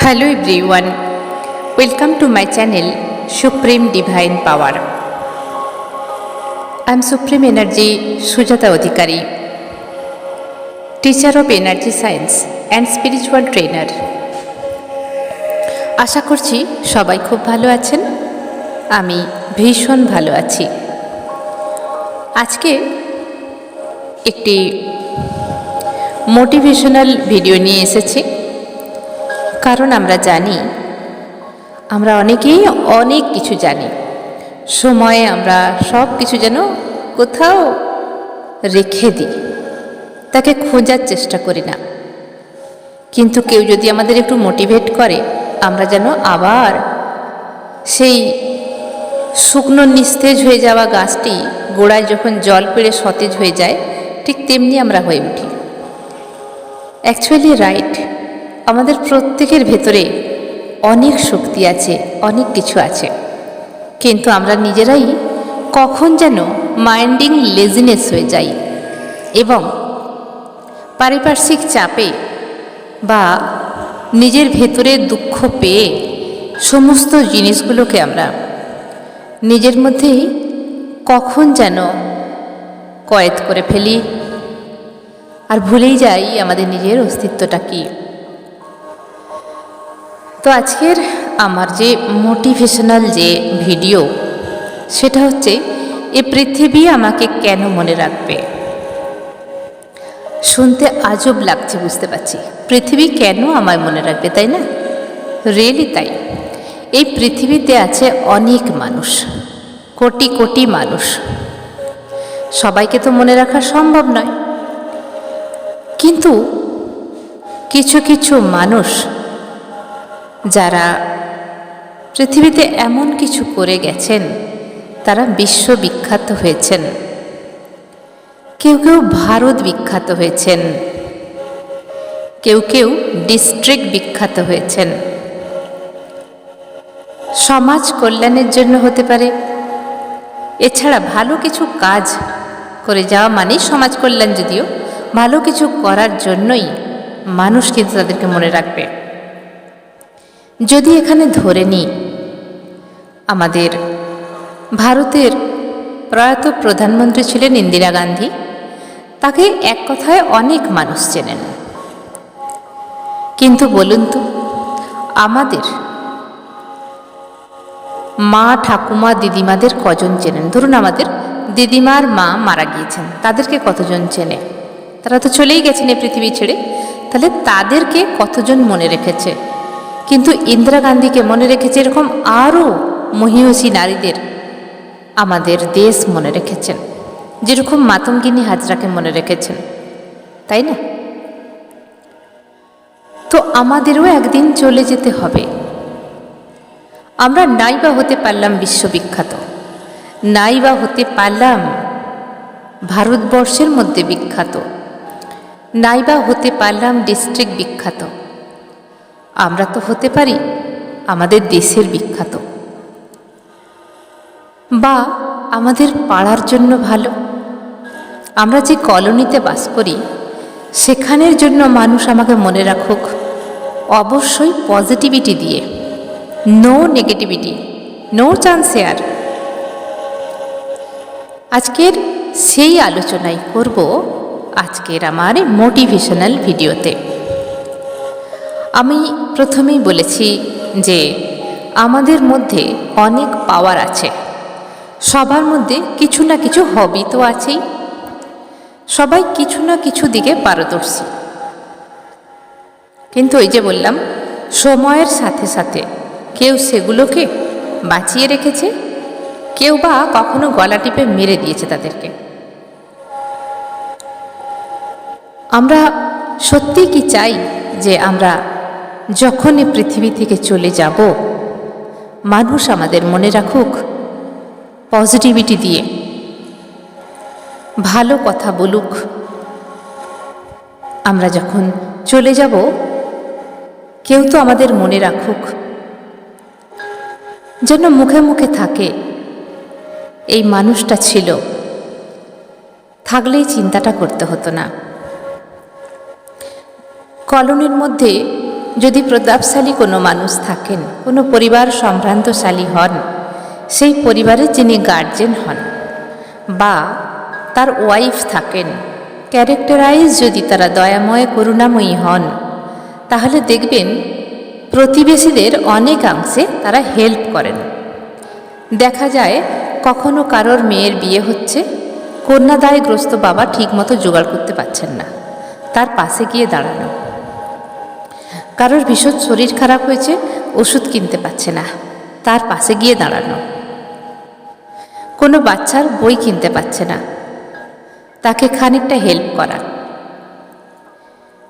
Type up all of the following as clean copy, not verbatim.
Hello everyone, welcome to my channel Supreme Divine Power. I am Supreme Energy Sujata Adhikari, teacher of energy science and spiritual trainer. আশা করছি সবাই খুব ভালো আছেন। আমি ভীষণ ভালো আছি। আজকে একটি মোটিভেশনাল ভিডিও নিয়ে এসেছি, কারণ আমরা জানি, আমরা অনেকেই অনেক কিছু জানি। সময়ে আমরা সব কিছু যেন কোথাও রেখে দিই, তাকে খোঁজার চেষ্টা করি না। কিন্তু কেউ যদি আমাদের একটু মোটিভেট করে, আমরা যেন আবার সেই শুকনো নিস্তেজ হয়ে যাওয়া গাছটি গোড়ায় যখন জল পেড়ে সতেজ হয়ে যায়, ঠিক তেমনি আমরা হয়ে উঠি। অ্যাকচুয়ালি রাইট, আমাদের প্রত্যেকের ভেতরে অনেক শক্তি আছে, অনেক কিছু আছে, কিন্তু আমরা নিজেরাই কখন যেন মাইন্ডিং লেজিনেস হয়ে যাই এবং পারিপার্শ্বিক চাপে বা নিজের ভেতরে দুঃখ পেয়ে সমস্ত জিনিসগুলোকে আমরা নিজের মধ্যেই কখন যেন কয়েদ করে ফেলি আর ভুলেই যাই আমাদের নিজের অস্তিত্বটা কী। তো আজকের আমার যে মোটিভেশনাল যে ভিডিও, সেটা হচ্ছে এ পৃথিবী আমাকে কেন মনে রাখবে। শুনতে আজব লাগছে, বুঝতে পারছি, পৃথিবী কেন আমায় মনে রাখবে, তাই না? রিয়েলি তাই। এই পৃথিবীতে আছে অনেক মানুষ, কোটি কোটি মানুষ। সবাইকে তো মনে রাখা সম্ভব নয়, কিন্তু কিছু কিছু মানুষ যারা পৃথিবীতে এমন কিছু করে গেছেন, তারা বিশ্ববিখ্যাত হয়েছেন। কেউ কেউ ভারত বিখ্যাত হয়েছেন, কেউ কেউ ডিস্ট্রিক্ট বিখ্যাত হয়েছেন। সমাজ কল্যাণের জন্য হতে পারে, এছাড়া ভালো কিছু কাজ করে যাওয়া মানেই সমাজ কল্যাণ। যদিও ভালো কিছু করার জন্যই মানুষ কিন্তু তাদেরকে মনে রাখবে। যদি এখানে ধরে নিই, আমাদের ভারতের প্রয়াত প্রধানমন্ত্রী ছিলেন ইন্দিরা গান্ধী, তাকে এক কথায় অনেক মানুষ চেনেন। কিন্তু বলুন তো, আমাদের মা, ঠাকুমা, দিদিমাদের কজন চেনেন? ধরুন আমাদের দিদিমার মা মারা গিয়েছেন, তাদেরকে কতজন চেনে? তারা তো চলেই গেছেন এই পৃথিবী ছেড়ে। তাহলে তাদেরকে কতজন মনে রেখেছে? কিন্তু ইন্দিরা গান্ধীকে মনে রেখেছে এরকম আরও মহিয়সী নারীদের আমাদের দেশ মনে রেখেছেন, যেরকম মাতঙ্গিনী হাজরাকে মনে রেখেছেন, তাই না? তো আমাদেরও একদিন চলে যেতে হবে। আমরা নাইবা হতে পারলাম বিশ্ববিখ্যাত, নাইবা হতে পারলাম ভারতবর্ষের মধ্যে বিখ্যাত, নাইবা হতে পারলাম ডিস্ট্রিক্ট বিখ্যাত। আমরা তো হতে পারি আমাদের দেশের বিখ্যাত, বা আমাদের পাড়ার জন্য ভালো। আমরা যে কলোনিতে বাস করি, সেখানের জন্য মানুষ আমাকে মনে রাখুক, অবশ্যই পজিটিভিটি দিয়ে, no negativity, no chance share. আজকের সেই আলোচনাই করব আজকের আমার মোটিভেশনাল ভিডিওতে। আমি প্রথমেই বলেছি যে আমাদের মধ্যে অনেক পাওয়ার আছে, সবার মধ্যে কিছু না কিছু হবি তো আছেই, সবাই কিছু না কিছু দিকে পারদর্শী। কিন্তু ওই যে বললাম, সময়ের সাথে সাথে কেউ সেগুলোকে বাঁচিয়ে রেখেছে, কেউ বা কখনো গলা টিপে মেরে দিয়েছে তাদেরকে। আমরা সত্যি কি চাই যে আমরা যখন এই পৃথিবী থেকে চলে যাব, মানুষ আমাদের মনে রাখুক পজিটিভিটি দিয়ে, ভালো কথা বলুক? আমরা যখন চলে যাব, কেউ তো আমাদের মনে রাখুক, যেন মুখে মুখে থাকে এই মানুষটা ছিল, থাকলেই চিন্তাটা করতে হতো না। কলোনির মধ্যে যদি প্রতাপশালী কোনো মানুষ থাকেন, কোনো পরিবার সম্ভ্রান্তশালী হন, সেই পরিবারের যিনি গার্জেন হন বা তার ওয়াইফ থাকেন, ক্যারেক্টারাইজ যদি তারা দয়াময় করুণাময়ী হন, তাহলে দেখবেন প্রতিবেশীদের অনেকাংশে তারা হেল্প করেন। দেখা যায় কখনো কারোর মেয়ের বিয়ে হচ্ছে, কন্যাদায়গ্রস্ত বাবা ঠিকমতো জোগাড় করতে পারছেন না, তার পাশে গিয়ে দাঁড়ানো। কারোর ভীষণ শরীর খারাপ হয়েছে, ওষুধ কিনতে পারছে না, তার পাশে গিয়ে দাঁড়ানো। কোনো বাচ্চার বই কিনতে পারছে না, তাকে খানিকটা হেল্প করা।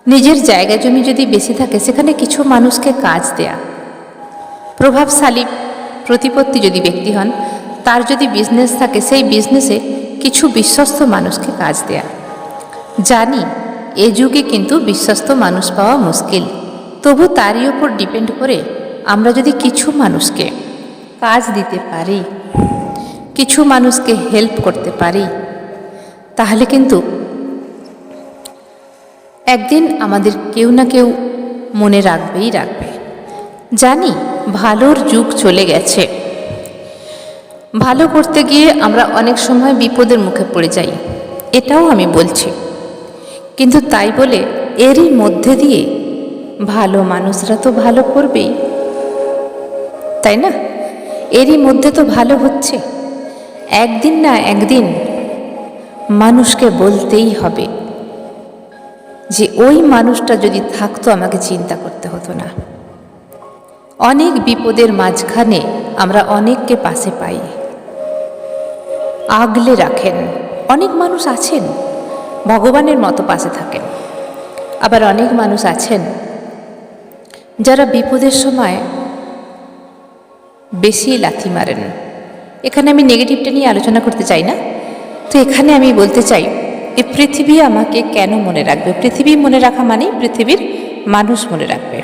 নিজের জায়গা জমি যদি বেশি থাকে, সেখানে কিছু মানুষকে কাজ দেয়া। প্রভাবশালী প্রতিপত্তি যদি ব্যক্তি হন, তার যদি বিজনেস থাকে, সেই বিজনেসে কিছু বিশ্বস্ত মানুষকে কাজ দেয়া। জানি এ যুগে কিন্তু বিশ্বস্ত মানুষ পাওয়া মুশকিল, তবু তারই ওপর ডিপেন্ড করে আমরা যদি কিছু মানুষকে কাজ দিতে পারি, কিছু মানুষকে হেল্প করতে পারি, তাহলে কিন্তু একদিন আমাদের কেউ না কেউ মনে রাখবেই রাখবে। জানি ভালোর যুগ চলে গেছে, ভালো করতে গিয়ে আমরা অনেক সময় বিপদের মুখে পড়ে যাই, এটাও আমি বলছি। কিন্তু তাই বলে এরই মধ্যে দিয়ে ভালো মানুষরা তো ভালো করবেই, তাই না? এরই মধ্যে তো ভালো হচ্ছে। একদিন না একদিন মানুষকে বলতেই হবে যে ওই মানুষটা যদি থাকতো আমাকে চিন্তা করতে হতো না। অনেক বিপদের মাঝখানে আমরা অনেককে পাশে পাই, আগলে রাখেন। অনেক মানুষ আছেন ভগবানের মতো পাশে থাকেন, আবার অনেক মানুষ আছেন যারা বিপদের সময় বেশি লাথি মারেন। এখানে আমি নেগেটিভটা নিয়ে আলোচনা করতে চাই না, তো এখানে আমি বলতে চাই এই পৃথিবী আমাকে কেন মনে রাখবে। পৃথিবী মনে রাখা মানে পৃথিবীর মানুষ মনে রাখবে।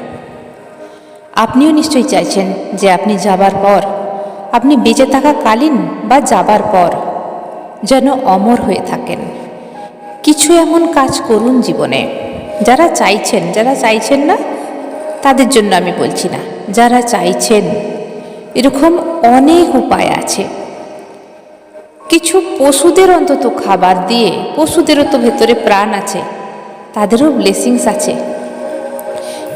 আপনিও নিশ্চয়ই চাইছেন যে আপনি যাবার পর, আপনি বেঁচে থাকাকালীন বা যাবার পর যেন অমর হয়ে থাকেন। কিছু এমন কাজ করুন জীবনে, যারা চাইছেন না তাদের জন্য আমি বলছি না, যারা চাইছেন, এরকম অনেক উপায় আছে। কিছু পশুদের অন্তত খাবার দিয়ে, পশুদেরও তো ভেতরে প্রাণ আছে, তাদেরও ব্লেসিংস আছে।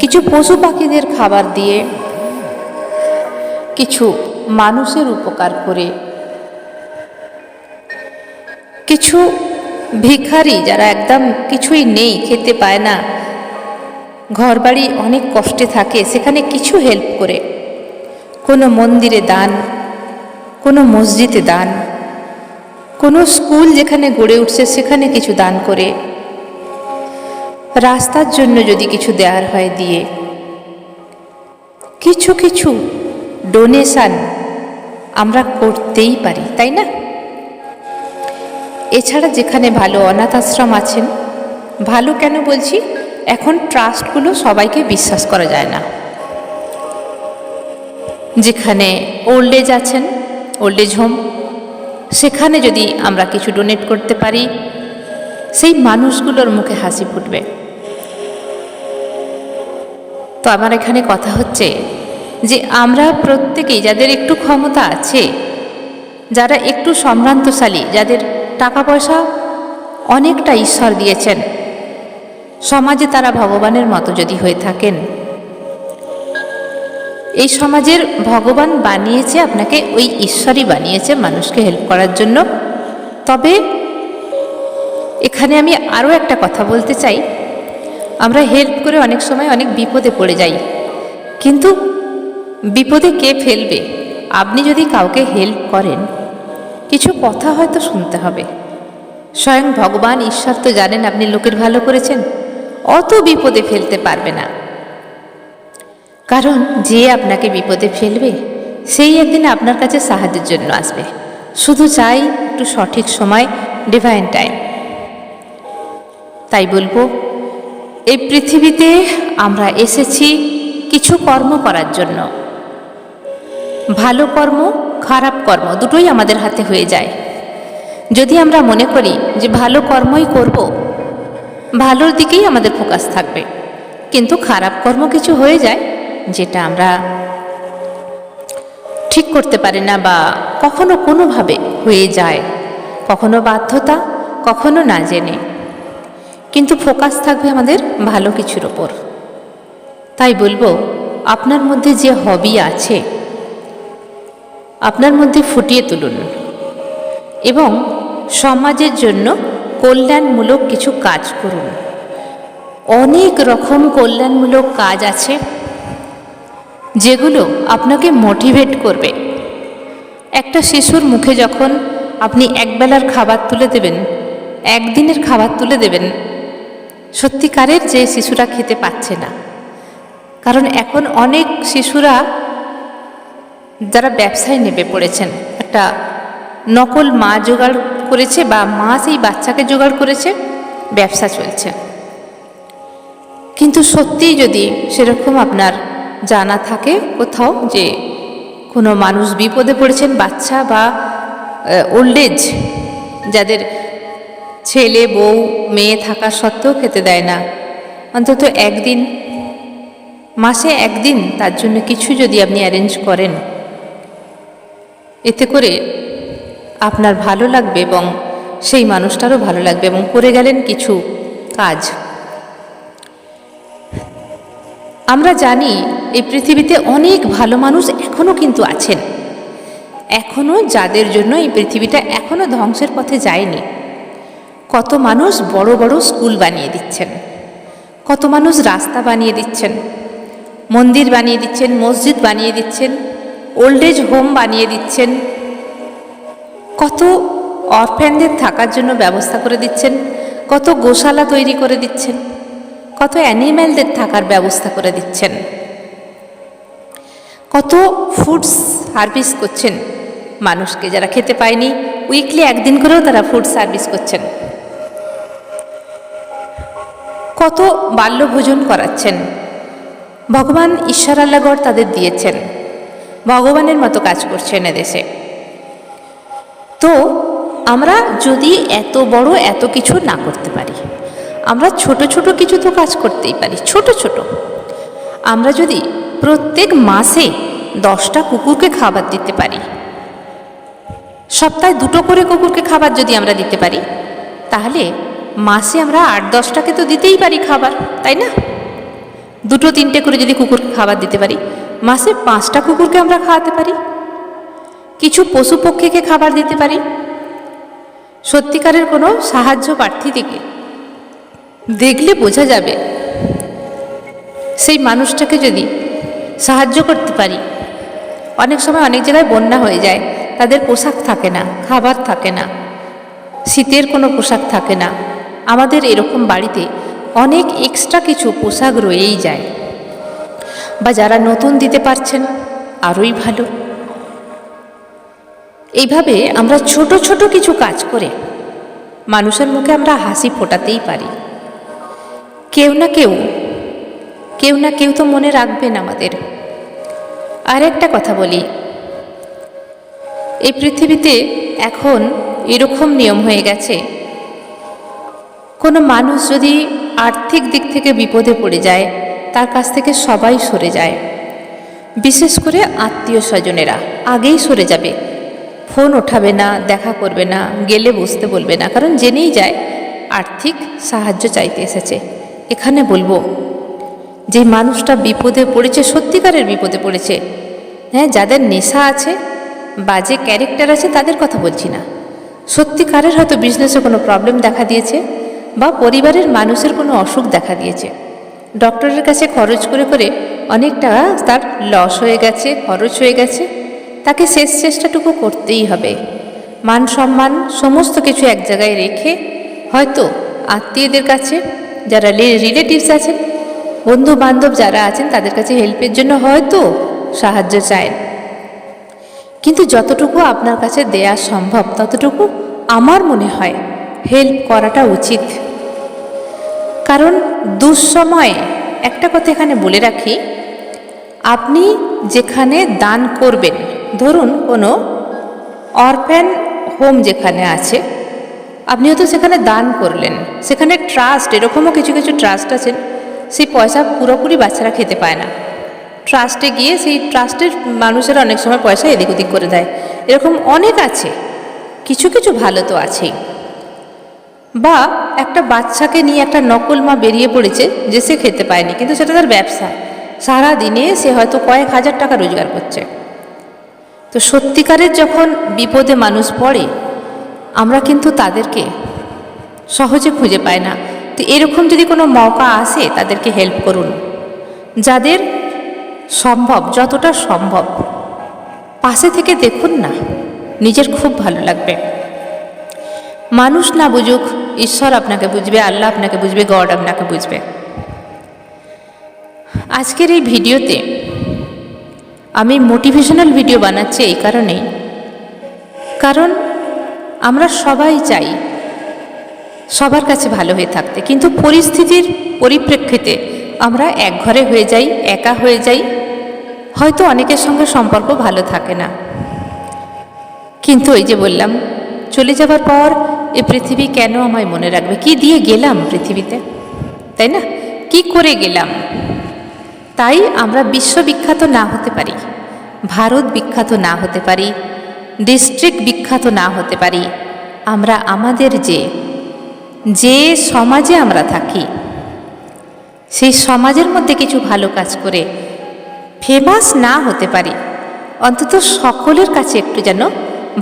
কিছু পশু পাখিদের খাবার দিয়ে, কিছু মানুষের উপকার করে, কিছু ভিখারি যারা একদম কিছুই নেই, খেতে পায় না, ঘরবাড়ি অনেক কষ্টে থাকে, সেখানে কিছু হেল্প করে, কোনো মন্দিরে দান, কোনো মসজিদে দান, কোনো স্কুল যেখানে গড়ে উঠছে সেখানে কিছু দান করে, রাস্তার জন্য যদি কিছু দেওয়ার হয় দিয়ে, কিছু কিছু ডোনেশন আমরা করতেই পারি, তাই না? এছাড়া যেখানে ভালো অনাথ আশ্রম আছেন, ভালো কেন বলছি, এখন ট্রাস্টগুলো সবাইকে বিশ্বাস করা যায় না। যেখানে ওল্ড এজ আছেন, ওল্ড এজ হোম, সেখানে যদি আমরা কিছু ডোনেট করতে পারি, সেই মানুষগুলোর মুখে হাসি ফুটবে। তো আমার এখানে কথা হচ্ছে যে আমরা প্রত্যেকেই যাদের একটু ক্ষমতা আছে, যারা একটু সম্ভ্রান্তশালী, যাদের টাকা পয়সা অনেকটা ঈশ্বর দিয়েছেন, সমাজে তারা ভগবানের মতো যদি হয়ে থাকেন, এই সমাজের ভগবান বানিয়েছে আপনাকে, ওই ঈশ্বরই বানিয়েছে মানুষকে হেল্প করার জন্য। তবে এখানে আমি আরও একটা কথা বলতে চাই, আমরা হেল্প করে অনেক সময় অনেক বিপদে পড়ে যাই, কিন্তু বিপদে কে ফেলবে? আপনি যদি কাউকে হেল্প করেন, কিছু কথা হয়তো শুনতে হবে। স্বয়ং ভগবান ঈশ্বর তো জানেন আপনি লোকের ভালো করেছেন, অত বিপদে ফেলতে পারবে না। কারণ যে আপনাকে বিপদে ফেলবে সেই একদিন আপনার কাছে সাহায্যের জন্য আসবে। শুধু চাই একটু সঠিক সময়, ডিভাইন টাইম। তাই বলবো, এই পৃথিবীতে আমরা এসেছি কিছু কর্ম করার জন্য। ভালো কর্ম, খারাপ কর্ম দুটোই আমাদের হাতে হয়ে যায়। যদি আমরা মনে করি যে ভালো কর্মই করব, ভালোর দিকেই আমাদের ফোকাস থাকবে, কিন্তু খারাপ কর্ম কিছু হয়ে যায় যেটা আমরা ঠিক করতে পারি না, বা কখনো কোনোভাবে হয়ে যায়, কখনো বাধ্যতা, কখনো না জেনে, কিন্তু ফোকাস থাকবে আমাদের ভালো কিছুর ওপর। তাই বলবো, আপনার মধ্যে যে হবি আছে আপনার মধ্যে ফুটিয়ে তুলুন এবং সমাজের জন্য কল্যাণমূলক কিছু কাজ করুন। অনেক রকম কল্যাণমূলক কাজ আছে যেগুলো আপনাকে মোটিভেট করবে। একটা শিশুর মুখে যখন আপনি একবেলার খাবার তুলে দেবেন, একদিনের খাবার তুলে দেবেন, সত্যিকারের যে শিশুরা খেতে পাচ্ছে না, কারণ এখন অনেক শিশুরা যারা ব্যবসায় নেমে পড়েছেন, একটা নকল মা জোগাড় করেছে বা মা সেই বাচ্চাকে জোগাড় করেছে, ব্যবসা চলছে। কিন্তু সত্যিই যদি সেরকম আপনার জানা থাকে কোথাও যে কোনো মানুষ বিপদে পড়েছেন, বাচ্চা বা ওল্ড এজ, যাদের ছেলে বউ মেয়ে থাকা সত্ত্বেও খেতে দেয় না, অন্তত একদিন, মাসে একদিন তার জন্য কিছু যদি আপনি অ্যারেঞ্জ করেন, এতে করে আপনার ভালো লাগবে এবং সেই মানুষটারও ভালো লাগবে, এবং করে গেলেন কিছু কাজ। আমরা জানি এই পৃথিবীতে অনেক ভালো মানুষ এখনও কিন্তু আছেন, এখনও যাদের জন্য এই পৃথিবীটা এখনও ধ্বংসের পথে যায়নি। কত মানুষ বড় বড় স্কুল বানিয়ে দিচ্ছেন, কত মানুষ রাস্তা বানিয়ে দিচ্ছেন, মন্দির বানিয়ে দিচ্ছেন, মসজিদ বানিয়ে দিচ্ছেন, ওল্ড এজ হোম বানিয়ে দিচ্ছেন, কত অরফ্যানদের থাকার জন্য ব্যবস্থা করে দিচ্ছেন, কত গোশালা তৈরি করে দিচ্ছেন, কত অ্যানিম্যালদের থাকার ব্যবস্থা করে দিচ্ছেন, কত ফুড সার্ভিস করছেন মানুষকে, যারা খেতে পায়নি উইকলি একদিন করেও তারা ফুড সার্ভিস করছেন, কত বাল্যভোজন করাচ্ছেন। ভগবান ঈশ্বর আল্লাহগড় তাদের দিয়েছেন, ভগবানের মতো কাজ করছেন এদেশে। তো আমরা যদি এত বড় এত কিছু না করতে পারি, আমরা ছোট ছোট কিছু তো কাজ করতেই পারি। ছোট ছোট আমরা যদি প্রত্যেক মাসে 10টা কুকুরকে খাবার দিতে পারি, সপ্তাহে 2টো করে কুকুরকে খাবার যদি আমরা দিতে পারি, তাহলে মাসে আমরা 8-10টাকে তো দিতেই পারি খাবার, তাই না? 2-3টে করে যদি কুকুরকে খাবার দিতে পারি, মাসে 5টা কুকুরকে আমরা খাওয়াতে পারি, কিছু পশু পক্ষীকে খাবার দিতে পারি। সত্যিকারের কোনো সাহায্য প্রার্থী থেকে দেখলে বোঝা যাবে সেই মানুষটাকে যদি সাহায্য করতে পারি। অনেক সময় অনেক জায়গায় বন্যা হয়ে যায়, তাদের পোশাক থাকে না, খাবার থাকে না, শীতের কোনো পোশাক থাকে না। আমাদের এরকম বাড়িতে অনেক এক্সট্রা কিছু পোশাক রয়েই যায়, বা যারা নতুন দিতে পারছেন আরোই ভালো। এইভাবে আমরা ছোট ছোট কিছু কাজ করে মানুষের মুখে আমরা হাসি ফোটাতেই পারি। কেউ না কেউ তো মনে রাখবেন আমাদের। আর একটা কথা বলি, এই পৃথিবীতে এখন এরকম নিয়ম হয়ে গেছে, কোনো মানুষ যদি আর্থিক দিক থেকে বিপদে পড়ে যায়, তার কাছ থেকে সবাই সরে যায়, বিশেষ করে আত্মীয় স্বজনেরা আগেই সরে যাবে, ফোন ওঠাবে না, দেখা করবে না, গেলে বসতে বলবে না, কারণ জেনেই যায় আর্থিক সাহায্য চাইতে এসেছে। এখানে বলবো, যে মানুষটা বিপদে পড়েছে, সত্যিকারের বিপদে পড়েছে, হ্যাঁ, যাদের নেশা আছে, বাজে ক্যারেক্টার আছে, তাদের কথা বলছি না, সত্যিকারের হয়তো বিজনেসে কোনো প্রবলেম দেখা দিয়েছে, বা পরিবারের মানুষের কোনো অসুখ দেখা দিয়েছে, ডক্টরের কাছে খরচ করে করে অনেক টাকা তার লস হয়ে গেছে, খরচ হয়ে গেছে, তাকে শেষ চেষ্টাটুকু করতেই হবে। মান সম্মান সমস্ত কিছু এক জায়গায় রেখে হয়তো আত্মীয়দের কাছে, যারা রিলেটিভস আছেন, বন্ধু বান্ধব যারা আছেন, তাদের কাছে হেল্পের জন্য হয়তো সাহায্য চায়, কিন্তু যতটুকু আপনার কাছে দেয়া সম্ভব ততটুকু আমার মনে হয় হেল্প করাটা উচিত। কারণ দুঃসময়ে একটা কথা এখানে বলে রাখি, আপনি যেখানে দান করবেন, ধরুন কোনো অরফ্যান হোম যেখানে আছে, আপনিও তো সেখানে দান করলেন, সেখানে ট্রাস্ট, এরকমও কিছু কিছু ট্রাস্ট আছেন সেই পয়সা পুরোপুরি বাচ্চারা খেতে পায় না, ট্রাস্টে গিয়ে সেই ট্রাস্টের মানুষেরা অনেক সময় পয়সা এদিক ওদিক করে দেয়। এরকম অনেক আছে, কিছু কিছু ভালো তো আছেই। বা একটা বাচ্চাকে নিয়ে একটা নকল মা বেরিয়ে পড়েছে যে সে খেতে পায়নি, কিন্তু সেটা তার ব্যবসা, সারা দিনে সে হয়তো কয়েক হাজার টাকা রোজগার করছে। তো সত্যিকারের যখন বিপদে মানুষ পড়ে আমরা কিন্তু তাদেরকে সহজে খুঁজে পাই না। তো এরকম যদি কোনো মৌকা আসে তাদেরকে হেল্প করুন, যাদের সম্ভব, যতটা সম্ভব পাশে থেকে দেখুন না, নিজের খুব ভালো লাগবে। মানুষ না বুঝুক, ঈশ্বর আপনাকে বুঝবে, আল্লাহ আপনাকে বুঝবে, গড আপনাকে বুঝবে। আজকের এই ভিডিওতে আমি মোটিভেশনাল ভিডিও বানাচ্ছি এই কারণেই, কারণ আমরা সবাই চাই সবার কাছে ভালো হয়ে থাকতে, কিন্তু পরিস্থিতির পরিপ্রেক্ষিতে আমরা একঘরে হয়ে যাই, একা হয়ে যাই, হয়তো অনেকের সঙ্গে সম্পর্ক ভালো থাকে না। কিন্তু এই যে বললাম, চলে যাবার পর এ পৃথিবী কেন আমায় মনে রাখবে? কি দিয়ে গেলাম পৃথিবীতে, তাই না? কি করে গেলাম? তাই আমরা বিশ্ববিখ্যাত না হতে পারি, ভারত বিখ্যাত না হতে পারি, ডিস্ট্রিক্ট বিখ্যাত না হতে পারি, আমরা আমাদের যে সমাজে আমরা থাকি সেই সমাজের মধ্যে কিছু ভালো কাজ করে ফেমাস না হতে পারি, অন্তত সকলের কাছে একটু যেন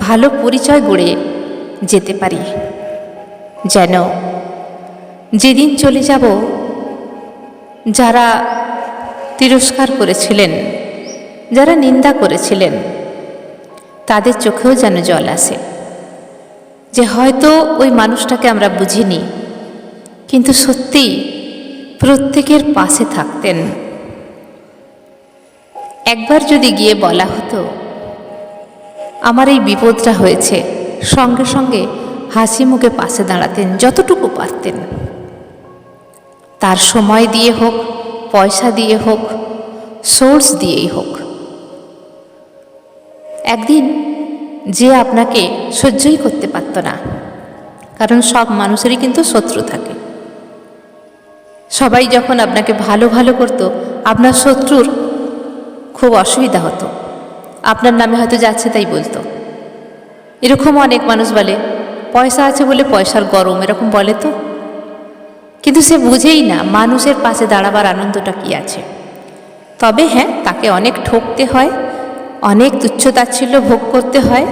ভালো পরিচয় গড়ে যেতে পারি, যেন যেদিন চলে যাব যারা তিরস্কার করেছিলেন, যারা নিন্দা করেছিলেন, তাদের চোখেও যেন জল আসে, যে হয়তো ওই মানুষটাকে আমরা বুঝিনি, কিন্তু সত্যিই প্রত্যেকের পাশে থাকতেন। একবার যদি গিয়ে বলা হতো আমার এই বিপদটা হয়েছে, সঙ্গে সঙ্গে হাসি মুখে পাশে দাঁড়াতেন যতটুকু পারতেন, তার সময় দিয়ে হোক, পয়সা দিয়ে হোক, সোর্স দিয়েই হোক। একদিন যে আপনাকে সহ্যই করতে পারত না, কারণ সব মানুষেরই কিন্তু শত্রু থাকে, সবাই যখন আপনাকে ভালো ভালো করত, আপনার শত্রুর খুব অসুবিধা হতো, আপনার নামে হয়তো যাচ্ছে তাই বলতো। এরকম অনেক মানুষ বলে পয়সা আছে বলে পয়সার গরম, এরকম বলে তো, কিন্তু সে বুঝেই না মানুষের পাশে দাঁড়াবার আনন্দটা কি আছে। তবে হ্যাঁ, তাকে অনেক ঠকতে হয়, অনেক তুচ্ছতাচ্ছিল্য ভোগ করতে হয়,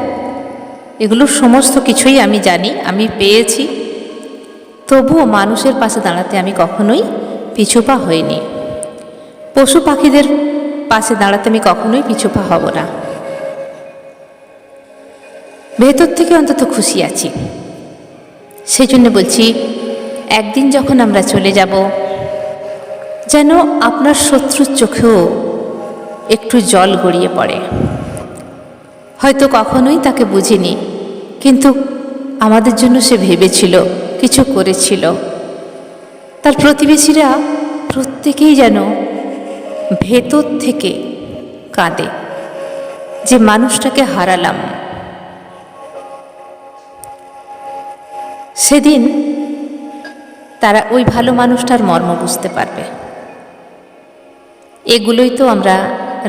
এগুলো সমস্ত কিছুই আমি জানি, আমি পেয়েছি। তবুও মানুষের পাশে দাঁড়াতে আমি কখনোই পিছুপা হইনি, পশু পাখিদের পাশে দাঁড়াতে আমি কখনোই পিছুপা হব না। ভেতর থেকে অন্তত খুশি আছি। সেই জন্য বলছি, একদিন যখন আমরা চলে যাব, যেন আপনার শত্রুর চোখেও একটু জল গড়িয়ে পড়ে। হয়তো কখনোই তাকে বুঝিনি, কিন্তু আমাদের জন্য সে ভেবেছিল, কিছু করেছিল। তার প্রতিবেশীরা প্রত্যেকেই যেন ভেতর থেকে কাঁদে যে মানুষটাকে হারালাম। সেদিন তারা ওই ভালো মানুষটার মর্ম বুঝতে পারবে। এগুলোই তো আমরা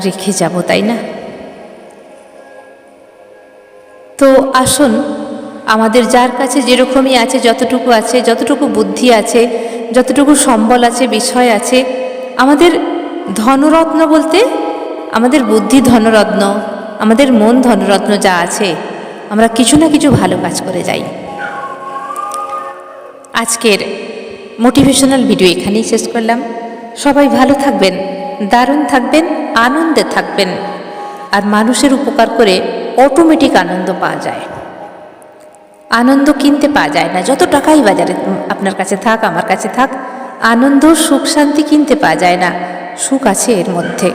রেখে যাব, তাই না? তো আসুন, আমাদের যার কাছে যেরকমই আছে, যতটুকু আছে, যতটুকু বুদ্ধি আছে, যতটুকু সম্বল আছে, বিষয় আছে, আমাদের ধনরত্ন বলতে আমাদের বুদ্ধি ধনরত্ন, আমাদের মন ধনরত্ন যা আছে, আমরা কিছু না কিছু ভালো কাজ করে যাই। আজকের মোটিভেশনাল ভিডিও এখানেই শেষ করলাম। সবাই ভালো থাকবেন, দারুণ থাকবেন, আনন্দে থাকবেন। আর মানুষের উপকার করে অটোমেটিক আনন্দ পাওয়া যায়। আনন্দ কিনতে পাওয়া যায় না, যত টাকাই বাজারে আপনার কাছে থাক, আমার কাছে থাক, আনন্দ, সুখ, শান্তি কিনতে পাওয়া যায় না। সুখ আছে এর মধ্যে।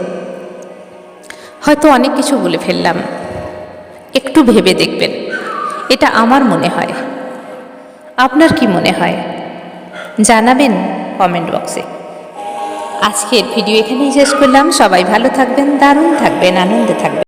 হয়তো অনেক কিছু বলে ফেললাম, একটু ভেবে দেখবেন। এটা আমার মনে হয়, আপনার কি মনে হয় জানাবেন কমেন্ট বক্সে। আজকের ভিডিও এখানেই শেষ করলাম। সবাই ভালো থাকবেন, দারুণ থাকবেন, আনন্দে থাকবেন।